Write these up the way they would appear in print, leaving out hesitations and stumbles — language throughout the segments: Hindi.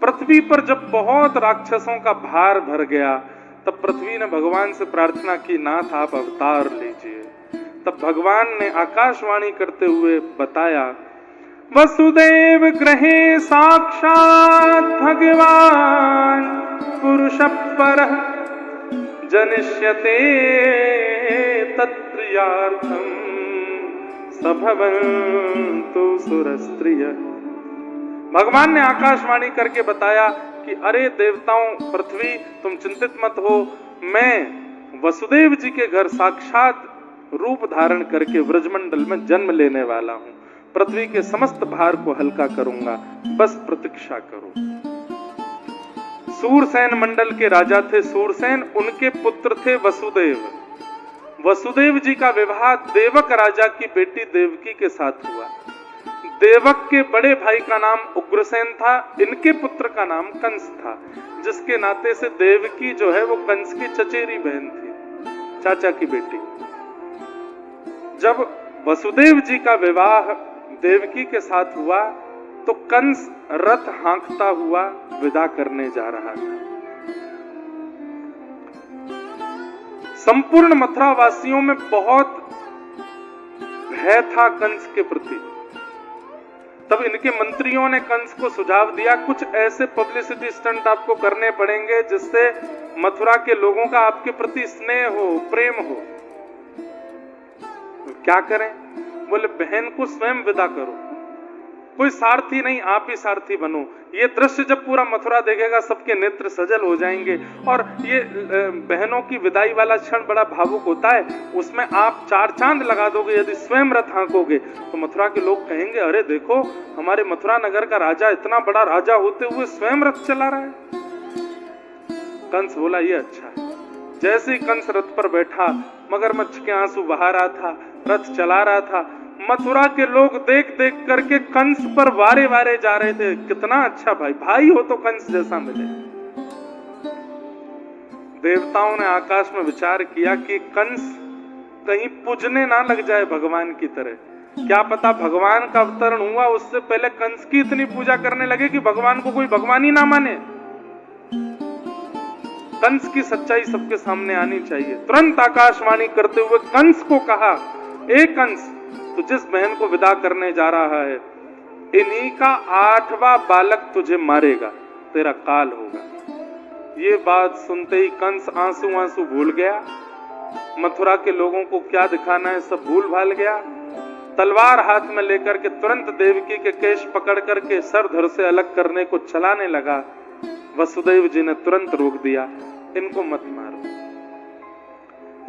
पृथ्वी पर जब बहुत राक्षसों का भार भर गया, तब पृथ्वी ने भगवान से प्रार्थना की, नाथ आप अवतार लीजिए। तब भगवान ने आकाशवाणी करते हुए बताया, वसुदेव गृहे साक्षात् भगवान पुरुष परः जनिष्यते तत्प्रियार्थम सभवन्तु सुरस्त्रियः। भगवान ने आकाशवाणी करके बताया कि अरे देवताओं, पृथ्वी, तुम चिंतित मत हो, मैं वसुदेव जी के घर साक्षात रूप धारण करके व्रजमंडल में जन्म लेने वाला हूं। पृथ्वी के समस्त भार को हल्का करूंगा, बस प्रतीक्षा करो। सूरसेन मंडल के राजा थे सूरसेन, उनके पुत्र थे वसुदेव। वसुदेव जी का विवाह देवक राजा की बेटी देवकी के साथ हुआ। देवक के बड़े भाई का नाम उग्रसेन था, इनके पुत्र का नाम कंस था, जिसके नाते से देवकी जो है वो कंस की चचेरी बहन थी, चाचा की बेटी। जब वसुदेव जी का विवाह देवकी के साथ हुआ तो कंस रथ हाँकता हुआ विदा करने जा रहा था। संपूर्ण मथुरा वासियों में बहुत भय था कंस के प्रति। तब इनके मंत्रियों ने कंस को सुझाव दिया, कुछ ऐसे पब्लिसिटी स्टंट आपको करने पड़ेंगे जिससे मथुरा के लोगों का आपके प्रति स्नेह हो, प्रेम हो। क्या करें? बोले बहन को स्वयं विदा करो, कोई सारथी नहीं, आप ही सारथी बनो। ये दृश्य जब पूरा मथुरा देखेगा सबके नेत्र सजल हो जाएंगे। और ये बहनों की विदाई वाला क्षण बड़ा भावुक होता है, उसमें आप चार चांद लगा दोगे यदि स्वयं रथ हाँकोगे तो मथुरा के लोग कहेंगे, अरे देखो हमारे मथुरा नगर का राजा इतना बड़ा राजा होते हुए स्वयं रथ चला रहा है। कंस बोला ये अच्छा है। जैसे ही कंस रथ पर बैठा, मगरमच्छ के आंसू बहा रहा था, रथ चला रहा था, मथुरा के लोग देख देख करके कंस पर वारे वारे जा रहे थे। कितना अच्छा भाई, भाई हो तो कंस जैसा मिले। देवताओं ने आकाश में विचार किया कि कंस कहीं पूजने ना लग जाए भगवान की तरह। क्या पता भगवान का अवतरण हुआ उससे पहले कंस की इतनी पूजा करने लगे कि भगवान को कोई भगवान ही ना माने। कंस की सच्चाई सबके सामने आनी चाहिए। तुरंत आकाशवाणी करते हुए कंस को कहा, ए कंस, तू जिस बहन को विदा करने जा रहा है, इन्हीं का 8वां बालक तुझे मारेगा, तेरा काल होगा। ये बात सुनते ही कंस आंसू आंसू भूल गया। मथुरा के लोगों को क्या दिखाना है सब भूल भाल गया। तलवार हाथ में लेकर के तुरंत देवकी के केश पकड़ करके सर धड़ से अलग करने को चलाने लगा। वसुदेव जी ने तुरंत रोक दिया, इनको मत मारो,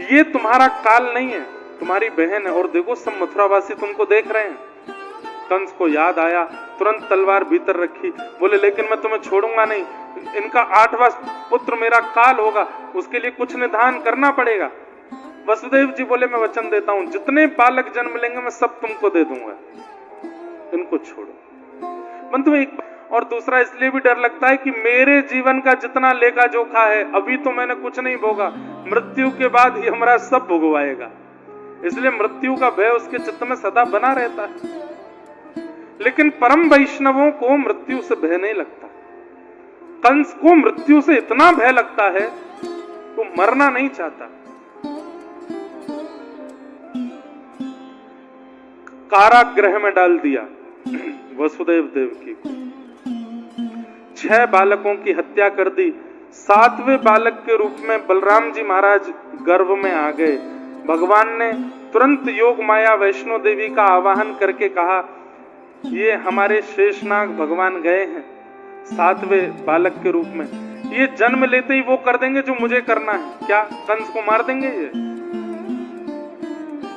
ये तुम्हारा काल नहीं है, तुम्हारी बहन है। और देखो सब मथुरावासी तुमको देख रहे हैं। कंस को याद आया, तुरंत तलवार भीतर रखी, बोले लेकिन मैं तुम्हें छोड़ूंगा नहीं, इनका 8वां पुत्र मेरा काल होगा, उसके लिए कुछ निधान करना पड़ेगा। वसुदेव जी बोले मैं वचन देता हूं, जितने बालक जन्म लेंगे मैं सब तुमको दे दूंगा, इनको छोड़ो। परंतु एक और दूसरा इसलिए भी डर लगता है कि मेरे जीवन का जितना लेखा जोखा है, अभी तो मैंने कुछ नहीं भोगा, मृत्यु के बाद ही हमारा सब भोगवाएगा। इसलिए मृत्यु का भय उसके चित्त में सदा बना रहता है। लेकिन परम वैष्णवों को मृत्यु से भय नहीं लगता। कंस को मृत्यु से इतना भय लगता है वो मरना नहीं चाहता। कारागृह में डाल दिया वसुदेव देवकी को। 6 बालकों की हत्या कर दी। 7वें बालक के रूप में बलराम जी महाराज गर्भ में आ गए। भगवान ने तुरंत योग माया वैष्णो देवी का आवाहन करके कहा, ये हमारे शेषनाग भगवान गए हैं 7वें बालक के रूप में, ये जन्म लेते ही वो कर देंगे जो मुझे करना है। क्या कंस को मार देंगे?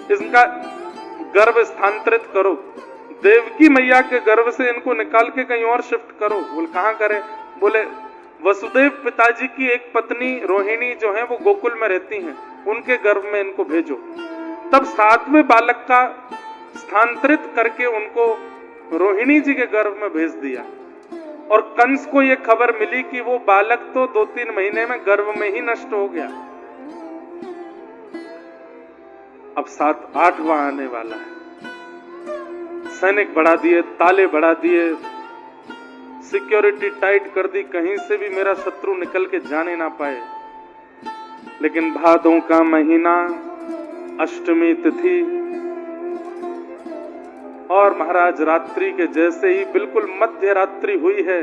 ये इनका गर्भ स्थानांतरित करो, देवकी मैया के गर्भ से इनको निकाल के कहीं और शिफ्ट करो। बोले कहां करें? बोले वसुदेव पिताजी की एक पत्नी रोहिणी जो है वो गोकुल में रहती हैं, उनके गर्भ में इनको भेजो। तब 7वें बालक का स्थानांतरित करके उनको रोहिणी जी के गर्भ में भेज दिया। और कंस को यह खबर मिली कि वो बालक तो 2-3 महीने में गर्भ में ही नष्ट हो गया। अब 7-8वां आने वाला है। सैनिक बढ़ा दिए, ताले बढ़ा दिए, सिक्योरिटी टाइट कर दी, कहीं से भी मेरा शत्रु निकल के जाने ना पाए। लेकिन भादों का महीना, अष्टमी तिथि, और महाराज रात्रि के जैसे ही बिल्कुल मध्य रात्रि हुई है,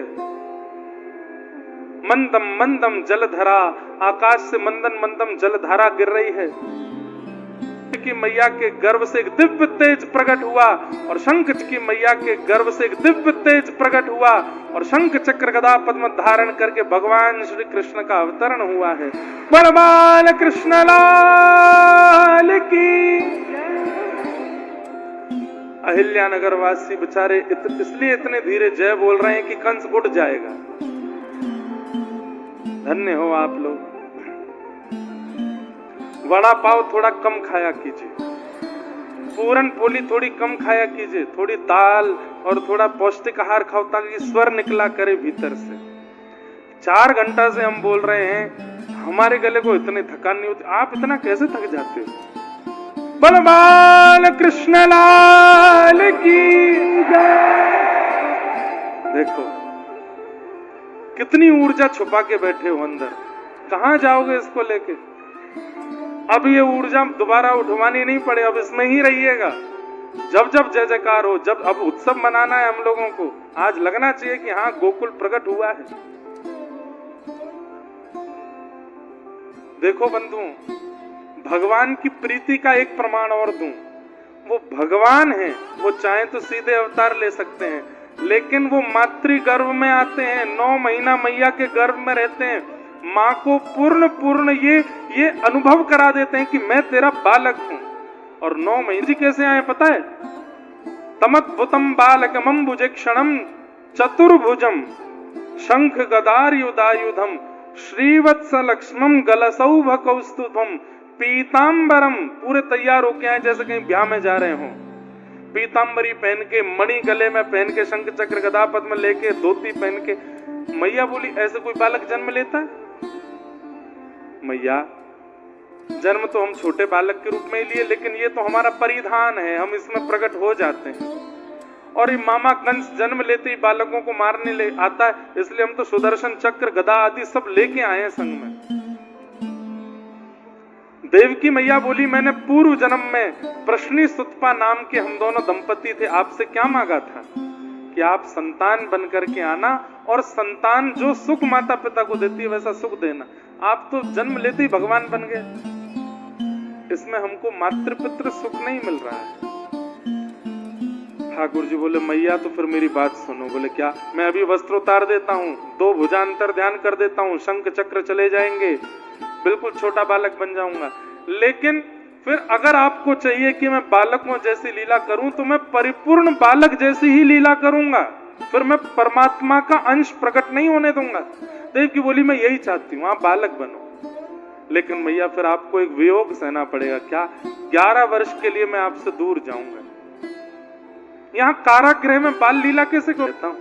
मंदम मंदम जलधारा, आकाश से मंदन मंदम जलधारा गिर रही है कि मैया के गर्भ से एक दिव्य तेज प्रकट हुआ, और शंख की मैया के गर्भ से एक दिव्य तेज प्रकट हुआ, और शंख चक्र गदा पद्म धारण करके भगवान श्री कृष्ण का अवतरण हुआ है। बलवान कृष्ण लाल की। अहिल्यानगर वासी बेचारे इसलिए इतने धीरे जय बोल रहे हैं कि कंस उठ जाएगा। धन्य हो आप लोग। वड़ा पाव थोड़ा कम खाया कीजिए, पूरन पोली थोड़ी कम खाया कीजिए, थोड़ी दाल और थोड़ा पौष्टिक आहार खाओ ताकि स्वर निकला करे भीतर से। 4 घंटा से हम बोल रहे हैं, हमारे गले को इतनी थकान नहीं होती, आप इतना कैसे थक जाते हो? बलवान कृष्ण लाल की जय। देखो कितनी ऊर्जा छुपा के बैठे हो अंदर, कहां जाओगे इसको लेके? अब ये ऊर्जा दोबारा उठवानी नहीं पड़े, अब इसमें ही रहिएगा। जब जब जय जयकार हो, जब अब उत्सव मनाना है हम लोगों को, आज लगना चाहिए कि हाँ गोकुल प्रकट हुआ है। देखो बंधुओं, भगवान की प्रीति का एक प्रमाण और दूं, वो भगवान है, वो चाहे तो सीधे अवतार ले सकते हैं, लेकिन वो मातृ गर्भ में आते हैं, 9 महीना मैया के गर्भ में रहते हैं, माँ को पूर्ण ये अनुभव करा देते हैं कि मैं तेरा बालक हूं। और 9 महीने जी कैसे आए पता है? तमद्भुतम बालकमं भुजक्षणम चतुर्भुजम शंख गदायुधायुधम श्रीवत्स लक्ष्मम गलसौभ कौस्तुभम पीतांबरम। पूरे तैयार होके आए जैसे कहीं ब्याह में जा रहे हो, पीतांबरी पहन के, मणि गले में पहन के, शंख चक्र गदा पद्म लेके, धोती पहन के। मैया बोली ऐसे कोई बालक जन्म लेता है? मैया जन्म तो हम छोटे बालक के रूप में ही लिए, लेकिन ये तो हमारा परिधान है, हम इसमें प्रकट हो जाते हैं। और ये मामा कंस जन्म लेते ही बालकों को मारने ले आता है, इसलिए हम तो सुदर्शन चक्र गदा आदि सब लेके आए हैं संग में। देवकी मैया बोली मैंने पूर्व जन्म में प्रश्नी सुतपा नाम के हम दोनों दंपति थे, आपसे क्या मांगा था कि आप संतान बन करके आना, और संतान जो सुख माता पिता को देती है वैसा सुख देना। आप तो जन्म लेते ही भगवान बन गए, इसमें हमको मातृपितृ सुख नहीं मिल रहा है। ठाकुर जी बोले मैया तो फिर मेरी बात सुनो। बोले क्या? मैं अभी वस्त्र उतार देता हूँ, 2 भुजांतर ध्यान कर देता हूँ, शंख चक्र चले जाएंगे, बिल्कुल छोटा बालक बन जाऊंगा। लेकिन फिर अगर आपको चाहिए कि मैं बालकों जैसी लीला करूं तो मैं परिपूर्ण बालक जैसी ही लीला करूंगा, फिर मैं परमात्मा का अंश प्रकट नहीं होने दूंगा। देव की बोली मैं यही चाहती हूँ, आप बालक बनो। लेकिन मैया फिर आपको एक वियोग सहना पड़ेगा। क्या? 11 वर्ष के लिए मैं आपसे दूर जाऊंगा। यहाँ कारागृह में बाल लीला कैसे करता हूँ?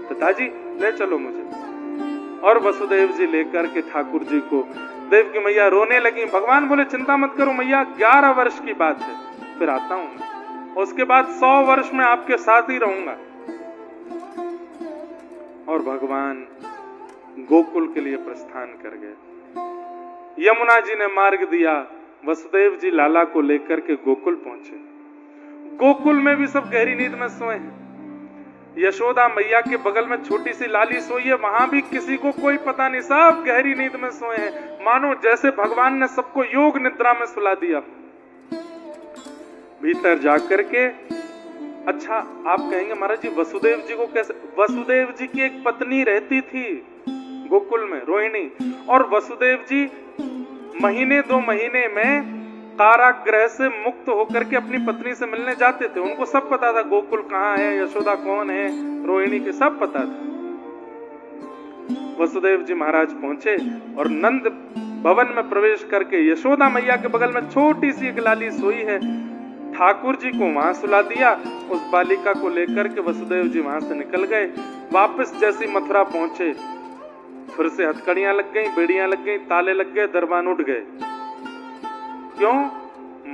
पिताजी ले चलो मुझे। और वसुदेव जी लेकर के ठाकुर जी को, देव की मैया रोने लगी। भगवान बोले चिंता मत करो मैया, 11 वर्ष की बात है, फिर आता हूं, उसके बाद 100 वर्ष में आपके साथ ही रहूंगा। और भगवान गोकुल के लिए प्रस्थान कर गए। यमुना जी ने मार्ग दिया, वसुदेव जी लाला को लेकर के गोकुल पहुंचे। गोकुल में भी सब गहरी नींद में सोए हैं। यशोदा मैया के बगल में छोटी सी लाली सोई है, वहां भी किसी को कोई पता नहीं, सब गहरी नींद में सोए हैं, मानो जैसे भगवान ने सबको योग निद्रा में सुला दिया। भीतर जाकर के, अच्छा आप कहेंगे महाराज जी वसुदेव जी को कैसे? वसुदेव जी की एक पत्नी रहती थी गोकुल में, रोहिणी, और वसुदेव जी महीने 2 महीने में कारागृह से मुक्त होकर के अपनी पत्नी से मिलने जाते थे। उनको सब पता था गोकुल कहाँ है, यशोदा कौन है, रोहिणी के सब पता था। वसुदेव जी महाराज पहुंचे और नंद भवन में प्रवेश करके यशोदा मैया के बगल में छोटी सी एक लाली सोई है, ठाकुर जी को वहां सुला दिया। उस बालिका को लेकर के वसुदेव जी वहां से निकल गए। वापस जैसी मथुरा पहुंचे, फिर से हथकड़ियां लग गई, बेड़ियां लग गई, ताले लग गए, दरबान उठ गए। क्यों?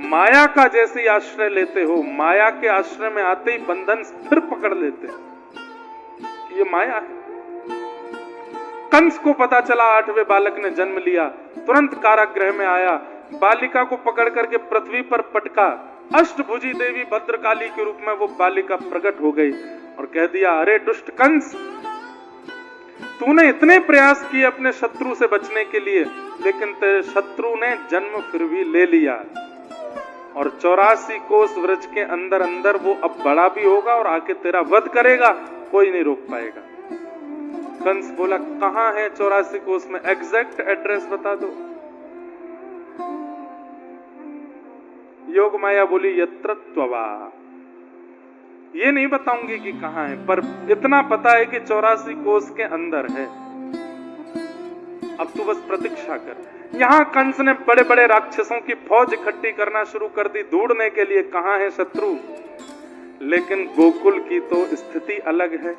माया का जैसे आश्रय लेते हो, माया के आश्रय में आते ही बंधन फिर पकड़ लेते हैं। ये माया है। कंस को पता चला 8वें बालक ने जन्म लिया, तुरंत कारागृह में आया, बालिका को पकड़ करके पृथ्वी पर पटका। अष्टभुजी देवी भद्रकाली के रूप में वो बालिका प्रकट हो गई और कह दिया, अरे दुष्ट कंस, तूने इतने प्रयास किए अपने शत्रु से बचने के लिए, लेकिन तेरे शत्रु ने जन्म फिर भी ले लिया और 84 कोस व्रज के अंदर अंदर वो अब बड़ा भी होगा और आके तेरा वध करेगा, कोई नहीं रोक पाएगा। कंस बोला, कहां है 84 कोस में, एग्जैक्ट एड्रेस बता दो। योग माया बोली, यत्र त्ववा। ये नहीं बताऊंगी कि कहां है, पर इतना पता है कि 84 कोस के अंदर है। अब तू बस प्रतीक्षा कर। यहां कंस ने बड़े बड़े राक्षसों की फौज इकट्ठी करना शुरू कर दी ढूंढने के लिए कहां है शत्रु। लेकिन गोकुल की तो स्थिति अलग है।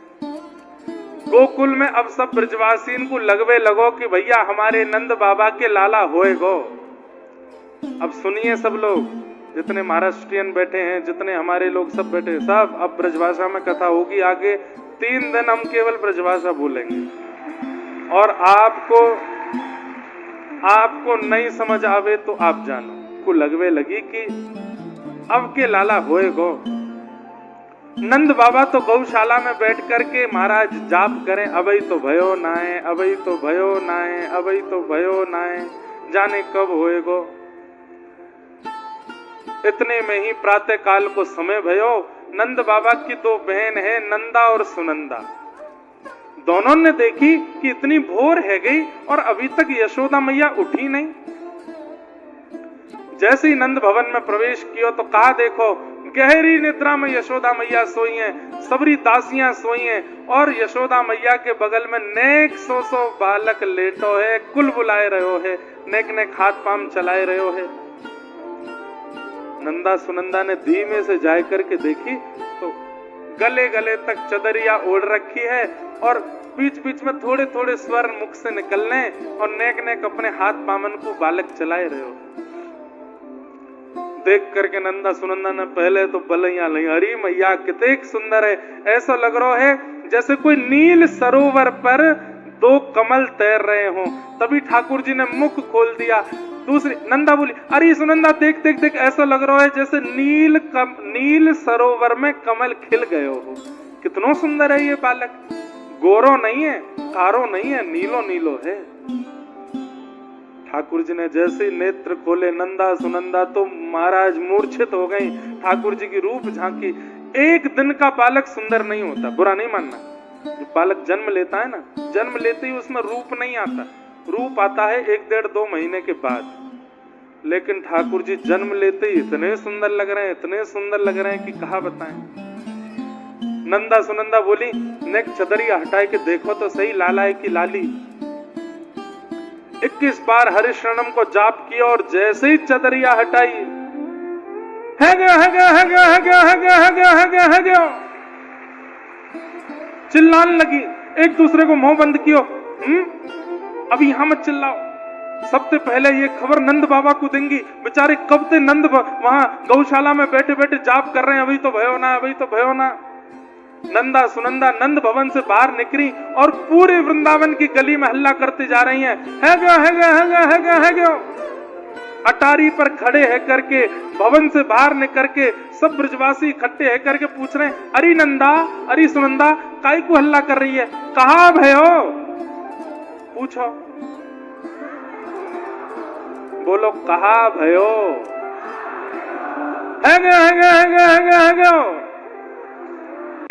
गोकुल में अब सब ब्रजवासीन को लगवे लगो कि भैया हमारे नंद बाबा के लाला होएगो। अब सुनिए सब लोग, जितने महाराष्ट्रियन बैठे हैं, जितने हमारे लोग सब बैठे हैं, सब अब ब्रजभाषा में कथा होगी आगे 3 दिन हम केवल ब्रजभाषा बोलेंगे। और आपको नहीं समझ आवे तो आप जानो को लगवे लगी कि अब के लाला होएगो। नंद बाबा तो गौशाला में बैठ करके महाराज जाप करें, अबई तो भयो नाए, अबई तो भयो नाए, अबई तो भयो नाए, जाने कब होएगो। इतने में ही प्रातः काल को समय भयो। नंद बाबा की 2 बहन है, नंदा और सुनंदा। दोनों ने देखी कि इतनी भोर है गई और अभी तक यशोदा मैया उठी नहीं। जैसे ही नंद भवन में प्रवेश किया तो कहा, देखो गहरी निद्रा में यशोदा मैया सोई हैं, सबरी दासियां सोई हैं और यशोदा मैया के बगल में नेक 100 बालक लेटो है, कुल बुलाए रहो है, नेक नेक हाथ पाम चलाए रहो है। नंदा सुनंदा ने धीमे से जाए करके देखी तो गले गले तक चदरिया ओढ़ रखी है और बीच बीच में थोड़े थोड़े स्वर मुख से निकलने और नेक नेक अपने हाथ पामन को बालक चलाए रहे हो। देख करके नंदा सुनंदा ने पहले तो बलैया ली, अरे मैया कितने सुंदर है, ऐसा लग रहा है जैसे कोई नील सरोवर पर 2 कमल तैर रहे हो। तभी ठाकुर जी ने मुख खोल दिया। दूसरी नंदा बोली, अरे सुनंदा देख देख देख, ऐसा लग रहा है जैसे नील सरोवर में कमल खिल गए हो। कितना सुंदर है ये बालक, गोरो नहीं है, कारो नहीं है, नीलो नीलो है। ठाकुर जी ने जैसे ही नेत्र खोले, नंदा सुनंदा तो महाराज मूर्छित हो गई। ठाकुर जी की रूप झांकी। एक दिन का बालक सुंदर नहीं होता, बुरा नहीं मानना। जो बालक जन्म लेता है ना, जन्म लेते ही उसमें रूप नहीं आता, रूप आता है 1 डेढ़ 2 महीने के बाद। लेकिन ठाकुर जी जन्म लेते ही इतने सुंदर लग रहे हैं, इतने सुंदर लग रहे हैं कि कहा बताएं। नंदा सुनंदा बोली, नेक चदरिया हटाए के देखो तो सही लाला है कि लाली। 21 बार हरिशरणम को जाप किया और जैसे ही चदरिया हटाई, है गया है गया है गया है गया है गया है गया है गया है गया, चिल्लाने लगी। एक दूसरे को मुंह बंद कियो, अभी यहां मत चिल्लाओ, सबसे पहले ये खबर नंद बाबा को देंगी। बेचारे कब से नंद वहां गौशाला में बैठे बैठे जाप कर रहे हैं, अभी तो भयो ना, अभी तो भयो ना। नंदा सुनंदा नंद भवन से बाहर निकली और पूरे वृंदावन की गली में हल्ला करते जा रही हैं, है गया है गया है गया है गया है गया। अटारी पर खड़े है करके, भवन से बाहर निकल के सब ब्रजवासी इकट्ठे है करके पूछ रहे हैं, अरे नंदा अरे सुनंदा काई को हल्ला कर रही है, कहां भयो, पूछो, बोलो कहा भयो। है गया है गया है गया है गया है गया।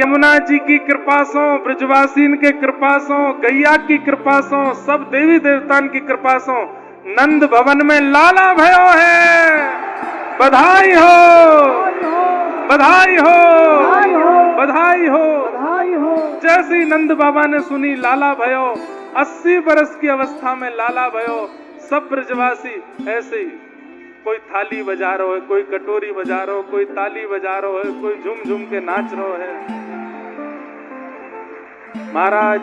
यमुना जी की कृपा सो, ब्रजवासीन के कृपा सो, गैया की कृपा सो, सब देवी देवतान की कृपा सो नंद भवन में लाला भयो है। बधाई हो बधाई हो बधाई हो बधाई हो। जैसे ही नंद बाबा ने सुनी लाला भयो, 80 बरस की अवस्था में लाला भयो, सब ब्रजवासी ऐसे ही, कोई थाली बजा रहा है, कोई कटोरी बजा रहा है, कोई ताली बजा रहा है, कोई झूम झूम के नाच रहा है। महाराज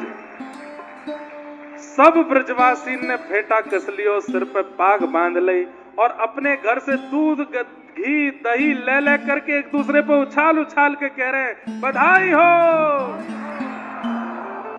सब ब्रजवासी ने फेटा कस लियो, सिर पे पाग बांध ली और अपने घर से दूध घी दही ले ले करके एक दूसरे पे उछाल उछाल के कह रहे हैं, बधाई हो